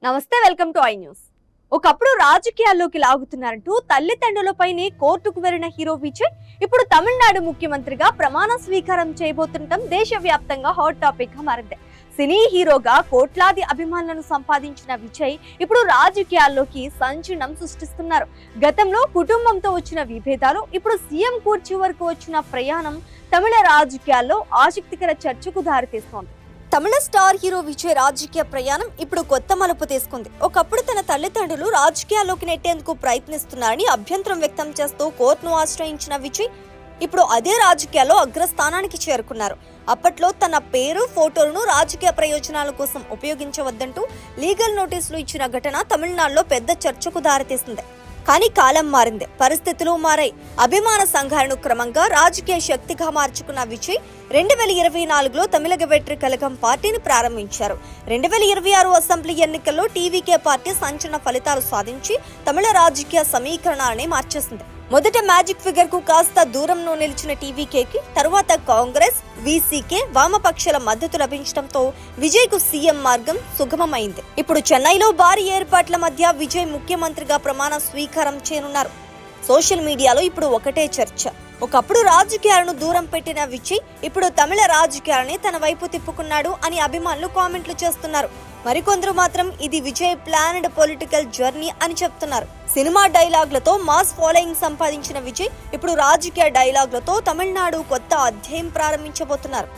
నమస్తే, welcome to I news. ఒకప్పుడు రాజకీయాల్లోకి లాగుతున్నారంటూ తల్లిదండ్రులపైనే కోర్టుకు వెళ్లిన హీరో విజయ్ ఇప్పుడు తమిళనాడు ముఖ్యమంత్రిగా ప్రమాణ స్వీకారం చేయబోతుండటం దేశవ్యాప్తంగా హాట్ టాపిక్ గా మారింది. సినీ హీరోగా కోట్లాది అభిమానులను సంపాదించిన విజయ్ ఇప్పుడు రాజకీయాల్లోకి సంచలనం సృష్టిస్తున్నారు. గతంలో కుటుంబంతో వచ్చిన విభేదాలు, ఇప్పుడు సీఎం కుర్చీ వరకు వచ్చిన ప్రయాణం తమిళ రాజకీయాల్లో ఆసక్తికర చర్చకు దారితీస్తోంది. తమిళ స్టార్ హీరో విజయ్ రాజకీయ ప్రయాణం ఇప్పుడు కొత్త మలుపు తీసుకుంది. ఒకప్పుడు తన తల్లిదండ్రులు రాజకీయాల్లోకి నెట్టేందుకు ప్రయత్నిస్తున్నారని అభ్యంతరం వ్యక్తం చేస్తూ కోర్టును ఆశ్రయించిన విజయ్ ఇప్పుడు అదే రాజకీయాల్లో అగ్రస్థానానికి చేరుకున్నారు. అప్పట్లో తన పేరు, ఫోటోలను రాజకీయ ప్రయోజనాల కోసం ఉపయోగించవద్దంటూ లీగల్ నోటీసులు ఇచ్చిన ఘటన తమిళనాడులో పెద్ద చర్చకు దారితీసింది. కానీ కాలం మారింది, పరిస్థితులు మారాయి. అభిమాన సంఘాలను క్రమంగా రాజకీయ శక్తిగా మార్చుకున్న విజయ్ 2024లో తమిళగ వెట్రి కళగం పార్టీని ప్రారంభించారు. 2026 అసెంబ్లీ ఎన్నికల్లో టీవీకే పార్టీ సంచలన ఫలితాలు సాధించి తమిళ రాజకీయ సమీకరణాన్ని మార్చేసింది. మొదట మ్యాజిక్ ఫిగర్ కు కాస్త దూరంలో నిలిచిన టీవీకేకి తరువాత కాంగ్రెస్, వీసీకే, వామపక్షాల మద్దతు లభించడంతో విజయ్ కు సీఎం మార్గం సుగమమైంది. ఇప్పుడు చెన్నైలో భారీ ఏర్పాట్ల మధ్య విజయ్ ముఖ్యమంత్రిగా ప్రమాణ స్వీకారం చేయనున్నారు. సోషల్ మీడియాలో ఇప్పుడు ఒకటే చర్చ. ఒకప్పుడు రాజకీయాలను దూరం పెట్టిన విజయ్ ఇప్పుడు తమిళ రాజకీయాలని తన వైపు తిప్పుకున్నాడు అని అభిమానులు కామెంట్లు చేస్తున్నారు. మరికొందరు మాత్రం ఇది విజయ్ ప్లాన్డ్ పొలిటికల్ జర్నీ అని చెప్తున్నారు. సినిమా డైలాగ్లతో మాస్ ఫాలోయింగ్ సంపాదించిన విజయ్ ఇప్పుడు రాజకీయ డైలాగ్లతో తమిళనాడు కొత్త అధ్యాయం ప్రారంభించబోతున్నారు.